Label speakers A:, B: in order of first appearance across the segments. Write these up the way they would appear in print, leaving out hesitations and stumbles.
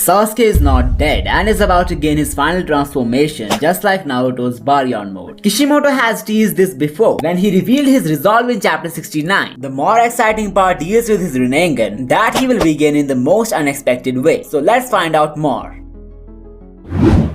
A: Sasuke is not dead and is about to gain his final transformation just like Naruto's Baryon mode. Kishimoto has teased this before when he revealed his resolve in chapter 69. The more exciting part deals with his Rinnegan that he will regain in the most unexpected way. So let's find out more.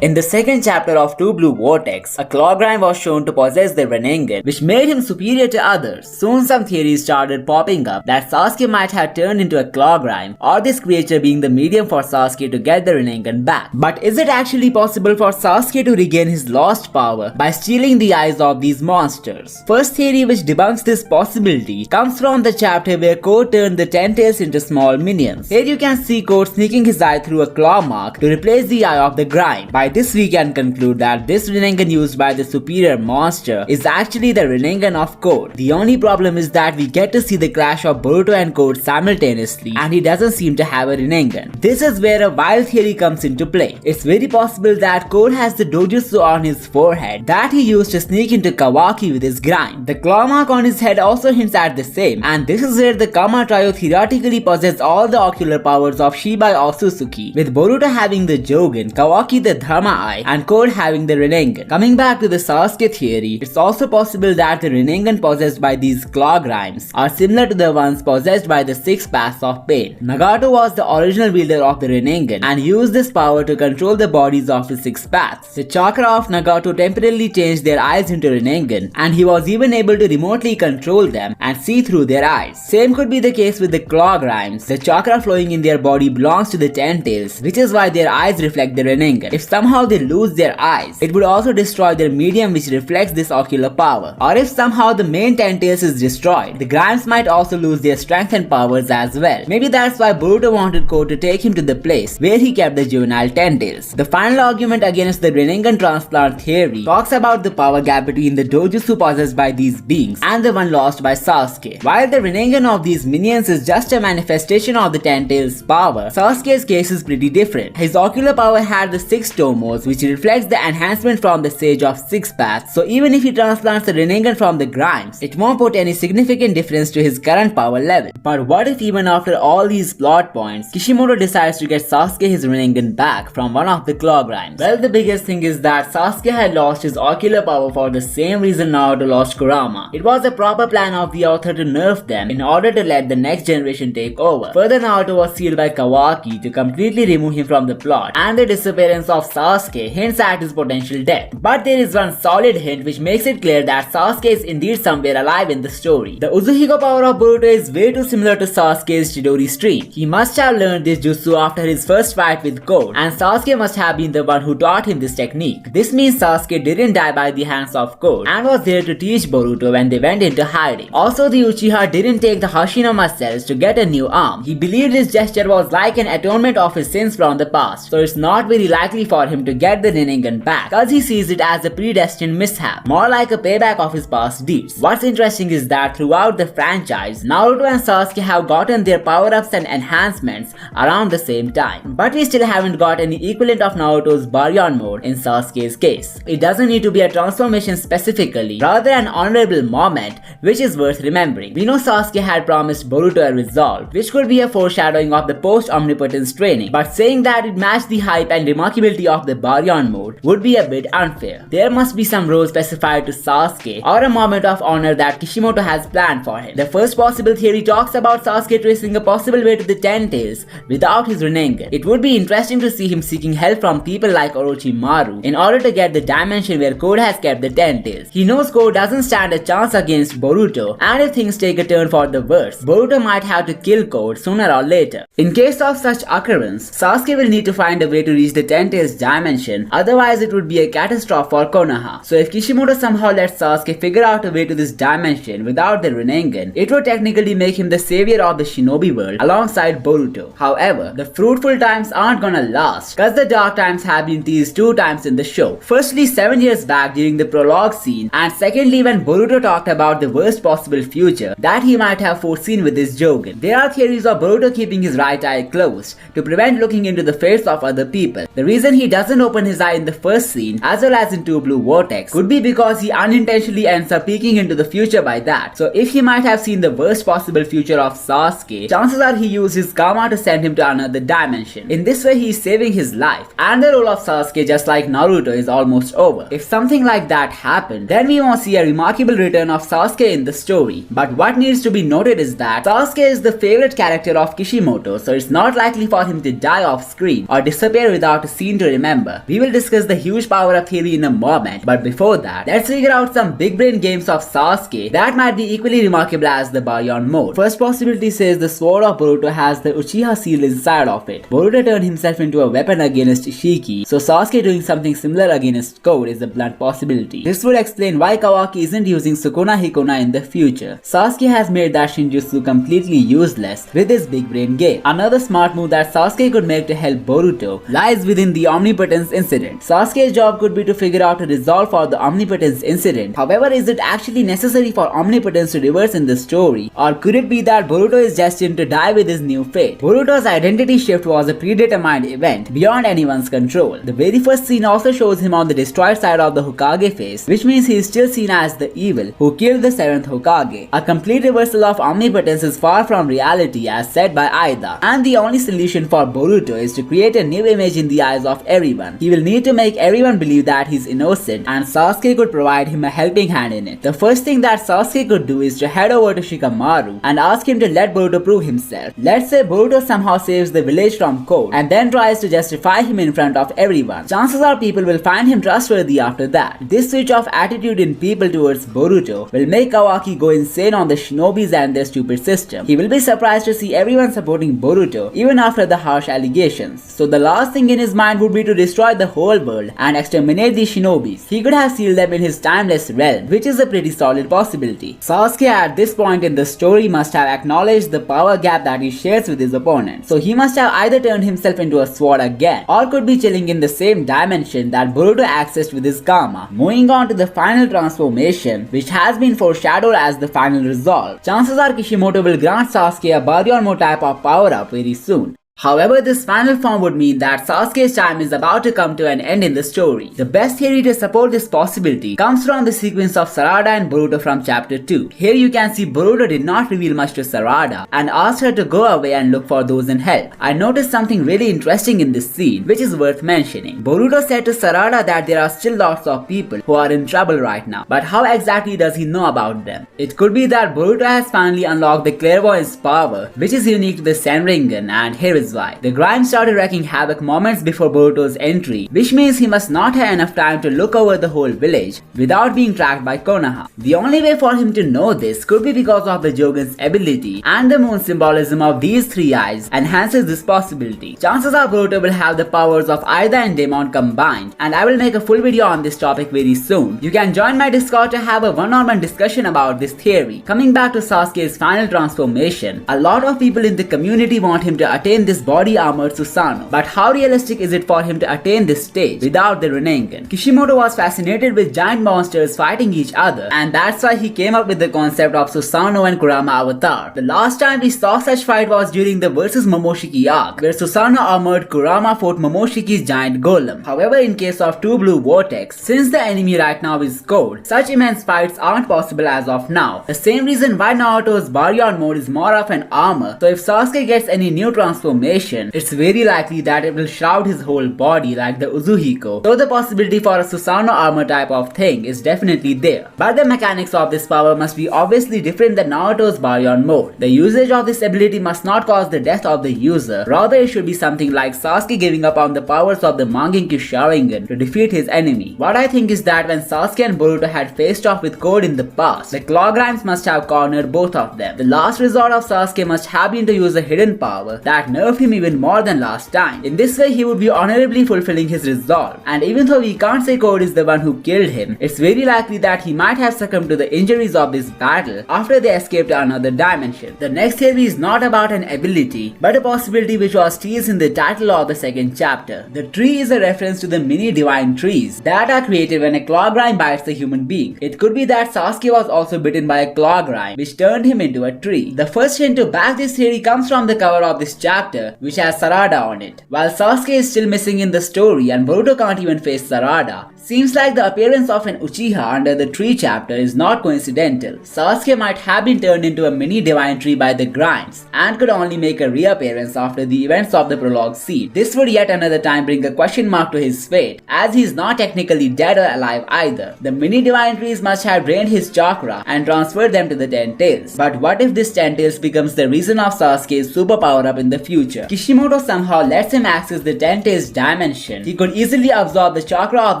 A: In the second chapter of Two Blue Vortex, a Clawgrime was shown to possess the Rinnegan, which made him superior to others. Soon some theories started popping up that Sasuke might have turned into a Clawgrime, or this creature being the medium for Sasuke to get the Rinnegan back. But is it actually possible for Sasuke to regain his lost power by stealing the eyes of these monsters? First theory which debunks this possibility comes from the chapter where Code turned the Tentacles into small minions. Here you can see Code sneaking his eye through a claw mark to replace the eye of the Grime. By this we can conclude that this Rinnegan used by the superior monster is actually the Rinnegan of Code. The only problem is that we get to see the clash of Boruto and Code simultaneously and he doesn't seem to have a Rinnegan. This is where a wild theory comes into play. It's very possible that Code has the dojutsu on his forehead that he used to sneak into Kawaki with his Grime. The claw mark on his head also hints at the same, and this is where the Kama trio theoretically possess all the ocular powers of Shibai or Sasuke, with Boruto having the Jogen, Kawaki the Dharma Eye, and Code having the Rinnegan. Coming back to the Sasuke theory, it's also possible that the Rinnegan possessed by these claw grimes are similar to the ones possessed by the six paths of pain. Nagato was the original wielder of the Rinnegan and used this power to control the bodies of the six paths. The chakra of Nagato temporarily changed their eyes into Rinnegan, and he was even able to remotely control them and see through their eyes. Same could be the case with the claw grimes. The chakra flowing in their body belongs to the Tentacles, which is why their eyes reflect the Rinnegan. If somehow they lose their eyes, it would also destroy their medium which reflects this ocular power. Or if somehow the main Tentacles is destroyed, the Grimes might also lose their strength and powers as well. Maybe that's why Boruto wanted Code to take him to the place where he kept the juvenile Tentacles. The final argument against the Rinnegan transplant theory talks about the power gap between the dojutsu possessed by these beings and the one lost by Sasuke. While the Rinnegan of these minions is just a manifestation of the Tentacles' power, Sasuke's case is pretty different. His ocular power had the six tomos, which reflects the enhancement from the Sage of Six Paths, so even if he transplants the Rinnegan from the Grimes, it won't put any significant difference to his current power level. But what if even after all these plot points, Kishimoto decides to get Sasuke his Rinnegan back from one of the claw Grimes? Well, the biggest thing is that Sasuke had lost his ocular power for the same reason Naruto lost Kurama. It was a proper plan of the author to nerf them in order to let the next generation take over. Further, Naruto was sealed by Kawaki to completely remove him from the plot, and the disappearance of Sasuke hints at his potential death. But there is one solid hint which makes it clear that Sasuke is indeed somewhere alive in the story. The Uzuhigo power of Boruto is way too similar to Sasuke's Chidori stream. He must have learned this jutsu after his first fight with Code, and Sasuke must have been the one who taught him this technique. This means Sasuke didn't die by the hands of Code and was there to teach Boruto when they went into hiding. Also, the Uchiha didn't take the Hashirama cells to get a new arm. He believed this gesture was like an atonement of his sins from the past, so it's not very likely for him to get the Rinnegan back, cause he sees it as a predestined mishap, more like a payback of his past deeds. What's interesting is that throughout the franchise, Naruto and Sasuke have gotten their power-ups and enhancements around the same time, but we still haven't got any equivalent of Naruto's Baryon mode in Sasuke's case. It doesn't need to be a transformation specifically, rather an honorable moment which is worth remembering. We know Sasuke had promised Boruto a resolve, which could be a foreshadowing of the post-omnipotence training, but saying that it matched the hype and remarkability of the Baryon mode would be a bit unfair. There must be some role specified to Sasuke or a moment of honor that Kishimoto has planned for him. The first possible theory talks about Sasuke tracing a possible way to the Tentacles without his Rinnegan. It would be interesting to see him seeking help from people like Orochimaru in order to get the dimension where Code has kept the Tentacles. He knows Code doesn't stand a chance against Boruto, and if things take a turn for the worse, Boruto might have to kill Code sooner or later. In case of such occurrence, Sasuke will need to find a way to reach the Tentacles dimension, otherwise it would be a catastrophe for Konoha. So if Kishimoto somehow lets Sasuke figure out a way to this dimension without the Rinnegan, it would technically make him the savior of the shinobi world alongside Boruto. However, the fruitful times aren't gonna last, cause the dark times have been teased 2 times in the show. Firstly 7 years back during the prologue scene, and secondly when Boruto talked about the worst possible future that he might have foreseen with his Jogen. There are theories of Boruto keeping his right eye closed to prevent looking into the face of other people. The reason he doesn't open his eye in the first scene as well as in 2 Blue Vortex could be because he unintentionally ends up peeking into the future by that. So if he might have seen the worst possible future of Sasuke, chances are he used his karma to send him to another dimension. In this way he is saving his life, and the role of Sasuke, just like Naruto, is almost over. If something like that happened, then we won't see a remarkable return of Sasuke in the story. But what needs to be noted is that Sasuke is the favorite character of Kishimoto, so it's not likely for him to die off screen or disappear without a scene to remember. We will discuss the huge power up theory in a moment, but before that, let's figure out some big brain games of Sasuke that might be equally remarkable as the Baryon mode. First possibility says the sword of Boruto has the Uchiha seal inside of it. Boruto turned himself into a weapon against Ishiki, so Sasuke doing something similar against Code is a blunt possibility. This would explain why Kawaki isn't using Sukuna Hikona in the future. Sasuke has made that Shinjutsu completely useless with his big brain game. Another smart move that Sasuke could make to help Boruto lies within the Omnipotence incident. Sasuke's job could be to figure out a resolve for the Omnipotence incident. However, is it actually necessary for Omnipotence to reverse in the story, or could it be that Boruto is destined to die with his new fate? Boruto's identity shift was a predetermined event beyond anyone's control. The very first scene also shows him on the destroyed side of the Hokage face, which means he is still seen as the evil who killed the 7th Hokage. A complete reversal of Omnipotence is far from reality as said by Aida, and the only solution for Boruto is to create a new image in the eyes of everyone. He will need to make everyone believe that he's innocent, and Sasuke could provide him a helping hand in it. The first thing that Sasuke could do is to head over to Shikamaru and ask him to let Boruto prove himself. Let's say Boruto somehow saves the village from Code and then tries to justify him in front of everyone. Chances are people will find him trustworthy after that. This switch of attitude in people towards Boruto will make Kawaki go insane on the shinobis and their stupid system. He will be surprised to see everyone supporting Boruto even after the harsh allegations. So the last thing in his mind would be to destroy the whole world and exterminate the shinobis. He could have sealed them in his timeless realm, which is a pretty solid possibility. Sasuke at this point in the story must have acknowledged the power gap that he shares with his opponent. So he must have either turned himself into a sword again, or could be chilling in the same dimension that Boruto accessed with his karma. Moving on to the final transformation, which has been foreshadowed as the final resolve. Chances are Kishimoto will grant Sasuke a Baryon type of power up very soon. However, this final form would mean that Sasuke's time is about to come to an end in the story. The best theory to support this possibility comes from the sequence of Sarada and Boruto from chapter 2. Here you can see Boruto did not reveal much to Sarada and asked her to go away and look for those in help. I noticed something really interesting in this scene, which is worth mentioning. Boruto said to Sarada that there are still lots of people who are in trouble right now, but how exactly does he know about them? It could be that Boruto has finally unlocked the clairvoyance power, which is unique to the Rinnegan, and here is why. The grime started wreaking havoc moments before Boruto's entry, which means he must not have enough time to look over the whole village without being tracked by Konoha. The only way for him to know this could be because of the Jogen's ability, and the moon symbolism of these 3 eyes enhances this possibility. Chances are Boruto will have the powers of Aida and Demon combined, and I will make a full video on this topic very soon. You can join my Discord to have a one-on-one discussion about this theory. Coming back to Sasuke's final transformation, a lot of people in the community want him to attain this body armored Susanoo. But how realistic is it for him to attain this stage without the Rinnegan? Kishimoto was fascinated with giant monsters fighting each other, and that's why he came up with the concept of Susanoo and Kurama avatar. The last time we saw such fight was during the versus Momoshiki arc, where Susanoo armored Kurama fought Momoshiki's giant golem. However, in case of 2 Blue Vortex, since the enemy right now is Code, such immense fights aren't possible as of now. The same reason why Naruto's Baryon mode is more of an armor, so if Sasuke gets any new transformation, it's very likely that it will shroud his whole body like the Uzuhiko, so the possibility for a Susanoo armor type of thing is definitely there. But the mechanics of this power must be obviously different than Naruto's Baryon mode. The usage of this ability must not cause the death of the user, rather it should be something like Sasuke giving up on the powers of the Mangekyou Sharingan to defeat his enemy. What I think is that when Sasuke and Boruto had faced off with Code in the past, the Claw Grimes must have cornered both of them. The last resort of Sasuke must have been to use a hidden power that nerfed him even more than last time. In this way, he would be honorably fulfilling his resolve. And even though we can't say Code is the one who killed him, it's very likely that he might have succumbed to the injuries of this battle after they escaped to another dimension. The next theory is not about an ability, but a possibility which was teased in the title of the 2nd chapter. The tree is a reference to the mini divine trees that are created when a claw grime bites a human being. It could be that Sasuke was also bitten by a claw grime, which turned him into a tree. The first hint to back this theory comes from the cover of this chapter, chapter which has Sarada on it. While Sasuke is still missing in the story and Boruto can't even face Sarada, seems like the appearance of an Uchiha under the tree chapter is not coincidental. Sasuke might have been turned into a mini divine tree by the grinds and could only make a reappearance after the events of the prologue scene. This would yet another time bring a question mark to his fate, as he is not technically dead or alive either. The mini divine trees must have drained his chakra and transferred them to the Ten Tails. But what if this Ten Tails becomes the reason of Sasuke's super power up in the future? Kishimoto somehow lets him access the Ten Tails dimension. He could easily absorb the chakra of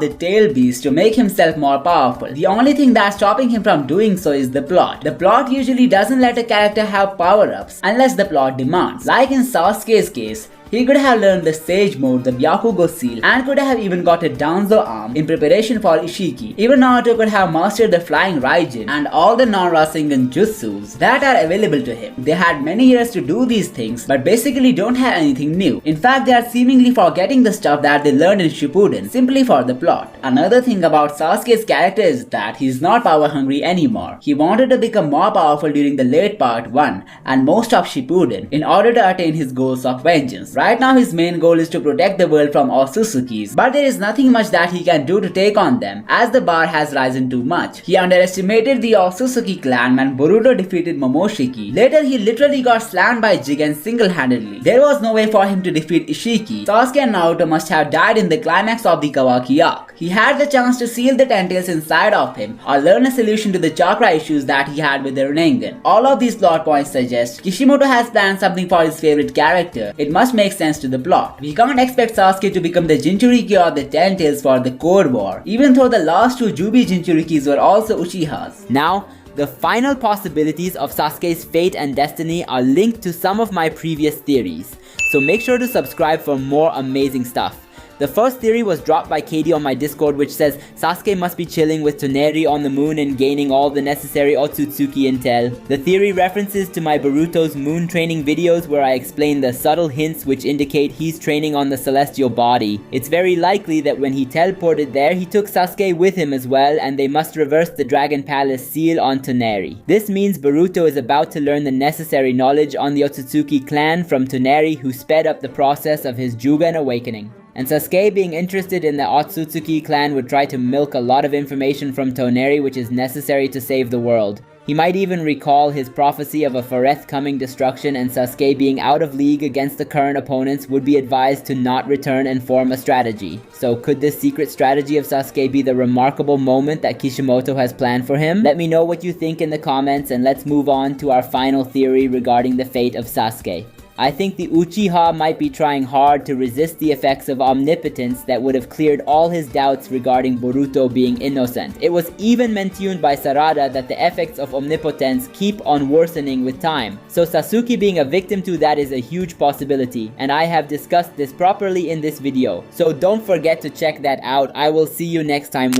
A: the tail beast to make himself more powerful. The only thing that's stopping him from doing so is the plot. The plot usually doesn't let a character have power-ups unless the plot demands. Like in Sasuke's case, he could have learned the Sage Mode, the Byakugo Seal, and could have even got a Danzo arm in preparation for Ishiki. Even Naruto could have mastered the Flying Raijin and all the non-Rasengan Jutsus that are available to him. They had many years to do these things, but basically don't have anything new. In fact, they are seemingly forgetting the stuff that they learned in Shippuden, simply for the plot. Another thing about Sasuke's character is that he's not power hungry anymore. He wanted to become more powerful during the late part 1 and most of Shippuden in order to attain his goals of vengeance. Right now his main goal is to protect the world from Otsutsukis, but there is nothing much that he can do to take on them as the bar has risen too much. He underestimated the Otsutsuki clan when Boruto defeated Momoshiki. Later he literally got slammed by Jigen single-handedly. There was no way for him to defeat Ishiki. Sasuke and Naruto must have died in the climax of the Kawaki arc. He had the chance to seal the Ten Tails inside of him or learn a solution to the chakra issues that he had with the Rinnegan. All of these plot points suggest Kishimoto has planned something for his favorite character. It must make sense to the plot. We can't expect Sasuke to become the Jinchuriki or the Ten Tails for the Core War, even though the last two Jubi Jinchurikis were also Uchihas.
B: Now, the final possibilities of Sasuke's fate and destiny are linked to some of my previous theories, so make sure to subscribe for more amazing stuff. The first theory was dropped by Katie on my Discord, which says Sasuke must be chilling with Toneri on the moon and gaining all the necessary Otsutsuki intel. The theory references to my Boruto's moon training videos where I explain the subtle hints which indicate he's training on the celestial body. It's very likely that when he teleported there, he took Sasuke with him as well, and they must reverse the Dragon Palace seal on Toneri. This means Boruto is about to learn the necessary knowledge on the Otsutsuki clan from Toneri, who sped up the process of his Jugen awakening. And Sasuke, being interested in the Otsutsuki clan, would try to milk a lot of information from Toneri which is necessary to save the world. He might even recall his prophecy of a forthcoming destruction, and Sasuke, being out of league against the current opponents, would be advised to not return and form a strategy. So could this secret strategy of Sasuke be the remarkable moment that Kishimoto has planned for him? Let me know what you think in the comments, and let's move on to our final theory regarding the fate of Sasuke. I think the Uchiha might be trying hard to resist the effects of omnipotence that would have cleared all his doubts regarding Boruto being innocent. It was even mentioned by Sarada that the effects of omnipotence keep on worsening with time. So Sasuke being a victim to that is a huge possibility, and I have discussed this properly in this video. So don't forget to check that out. I will see you next time.